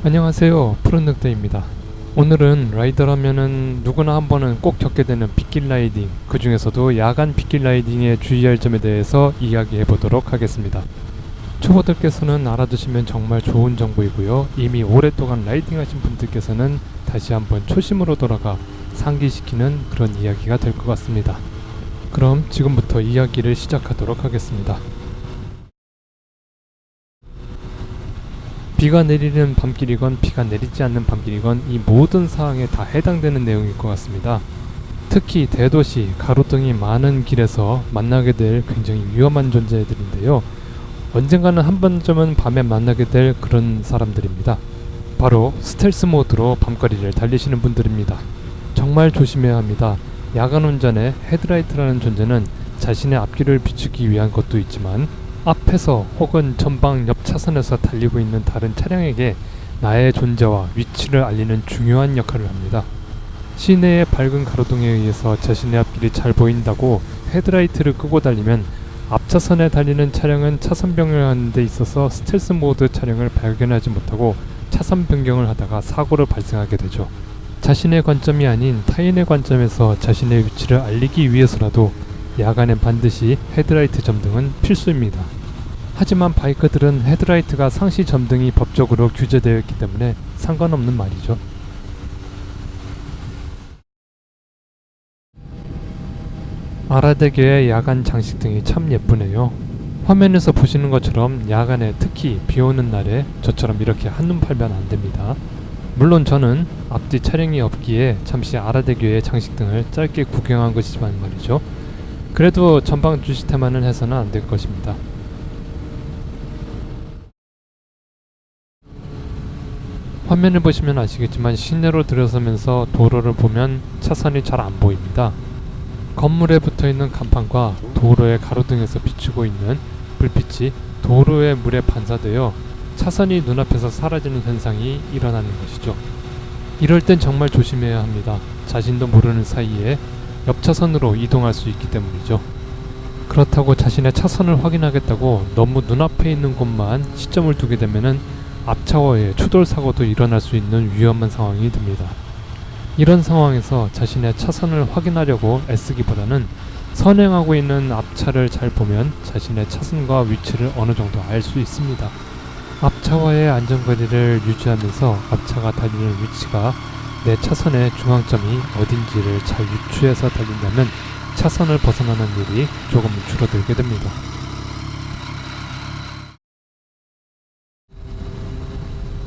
안녕하세요, 푸른늑대입니다. 오늘은 라이더라면은 누구나 한 번은 꼭 겪게 되는 빗길 라이딩, 그 중에서도 야간 빗길 라이딩에 주의할 점에 대해서 이야기해 보도록 하겠습니다. 초보들께서는 알아두시면 정말 좋은 정보이고요. 이미 오랫동안 라이딩 하신 분들께서는 다시 한번 초심으로 돌아가 상기시키는 그런 이야기가 될 것 같습니다. 그럼 지금부터 이야기를 시작하도록 하겠습니다. 비가 내리는 밤길이건 비가 내리지 않는 밤길이건 이 모든 상황에 다 해당되는 내용일 것 같습니다. 특히 대도시, 가로등이 많은 길에서 만나게 될 굉장히 위험한 존재들인데요. 언젠가는 한 번쯤은 밤에 만나게 될 그런 사람들입니다. 바로 스텔스 모드로 밤거리를 달리시는 분들입니다. 정말 조심해야 합니다. 야간 운전의 헤드라이트라는 존재는 자신의 앞길을 비추기 위한 것도 있지만 앞에서 혹은 전방 옆 차선에서 달리고 있는 다른 차량에게 나의 존재와 위치를 알리는 중요한 역할을 합니다. 시내의 밝은 가로등에 의해서 자신의 앞길이 잘 보인다고 헤드라이트를 끄고 달리면 앞차선에 달리는 차량은 차선 변경하는 데 있어서 스텔스 모드 차량을 발견하지 못하고 차선 변경을 하다가 사고를 발생하게 되죠. 자신의 관점이 아닌 타인의 관점에서 자신의 위치를 알리기 위해서라도 야간엔 반드시 헤드라이트 점등은 필수입니다. 하지만 바이크들은 헤드라이트가 상시 점등이 법적으로 규제되어 있기 때문에 상관없는 말이죠. 아라대교의 야간 장식등이 참 예쁘네요. 화면에서 보시는 것처럼 야간에 특히 비오는 날에 저처럼 이렇게 한눈 팔면 안됩니다. 물론 저는 앞뒤 차량이 없기에 잠시 아라대교의 장식등을 짧게 구경한 것이지만 말이죠. 그래도 전방 주시태만은 해서는 안 될 것입니다. 화면을 보시면 아시겠지만 시내로 들어서면서 도로를 보면 차선이 잘 안 보입니다. 건물에 붙어있는 간판과 도로의 가로등에서 비추고 있는 불빛이 도로의 물에 반사되어 차선이 눈앞에서 사라지는 현상이 일어나는 것이죠. 이럴 땐 정말 조심해야 합니다. 자신도 모르는 사이에 옆 차선으로 이동할 수 있기 때문이죠. 그렇다고 자신의 차선을 확인하겠다고 너무 눈앞에 있는 곳만 시점을 두게 되면은 앞차와의 추돌 사고도 일어날 수 있는 위험한 상황이 듭니다. 이런 상황에서 자신의 차선을 확인하려고 애쓰기보다는 선행하고 있는 앞차를 잘 보면 자신의 차선과 위치를 어느 정도 알 수 있습니다. 앞차와의 안전거리를 유지하면서 앞차가 달리는 위치가 내 차선의 중앙점이 어딘지를 잘 유추해서 달린다면 차선을 벗어나는 일이 조금 줄어들게 됩니다.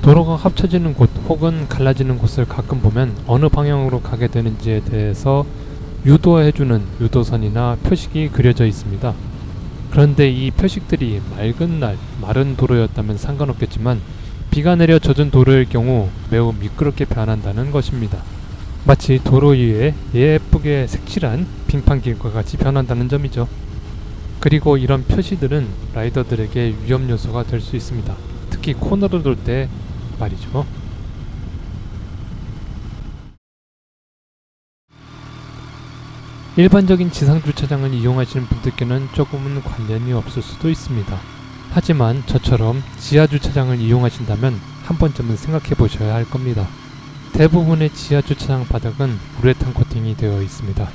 도로가 합쳐지는 곳 혹은 갈라지는 곳을 가끔 보면 어느 방향으로 가게 되는지에 대해서 유도해주는 유도선이나 표식이 그려져 있습니다. 그런데 이 표식들이 맑은 날, 마른 도로였다면 상관없겠지만 비가 내려 젖은 도로일 경우 매우 미끄럽게 변한다는 것입니다. 마치 도로 위에 예쁘게 색칠한 빙판길과 같이 변한다는 점이죠. 그리고 이런 표시들은 라이더들에게 위험 요소가 될 수 있습니다. 특히 코너를 돌 때 말이죠. 일반적인 지상주차장을 이용하시는 분들께는 조금은 관련이 없을 수도 있습니다. 하지만 저처럼 지하주차장을 이용하신다면 한 번쯤은 생각해 보셔야 할 겁니다. 대부분의 지하주차장 바닥은 우레탄 코팅이 되어 있습니다.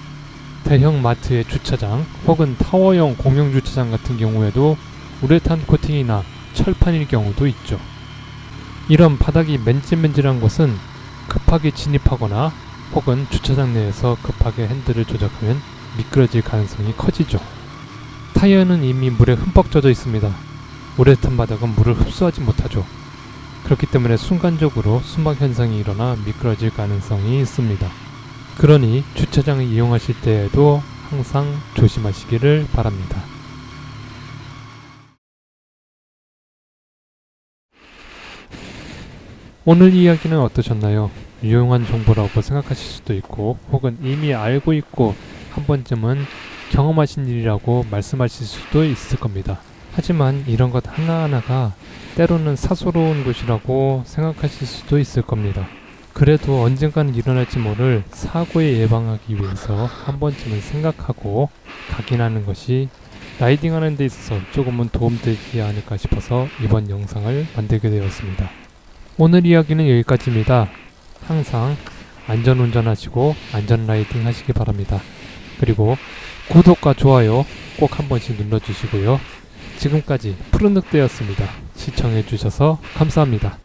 대형 마트의 주차장 혹은 타워형 공용주차장 같은 경우에도 우레탄 코팅이나 철판일 경우도 있죠. 이런 바닥이 맨질맨질한 곳은 급하게 진입하거나 혹은 주차장 내에서 급하게 핸들을 조작하면 미끄러질 가능성이 커지죠. 타이어는 이미 물에 흠뻑 젖어 있습니다. 우레탄 바닥은 물을 흡수하지 못하죠. 그렇기 때문에 순간적으로 수막 현상이 일어나 미끄러질 가능성이 있습니다. 그러니 주차장을 이용하실 때에도 항상 조심하시기를 바랍니다. 오늘 이야기는 어떠셨나요? 유용한 정보라고 생각하실 수도 있고 혹은 이미 알고 있고 한 번쯤은 경험하신 일이라고 말씀하실 수도 있을 겁니다. 하지만 이런 것 하나하나가 때로는 사소로운 것이라고 생각하실 수도 있을 겁니다. 그래도 언젠가는 일어날지 모를 사고에 예방하기 위해서 한 번쯤은 생각하고 각인하는 것이 라이딩하는 데 있어서 조금은 도움되지 않을까 싶어서 이번 영상을 만들게 되었습니다. 오늘 이야기는 여기까지입니다. 항상 안전운전 하시고 안전라이딩 하시기 바랍니다. 그리고 구독과 좋아요 꼭 한 번씩 눌러주시고요. 지금까지 푸른 늑대였습니다. 시청해주셔서 감사합니다.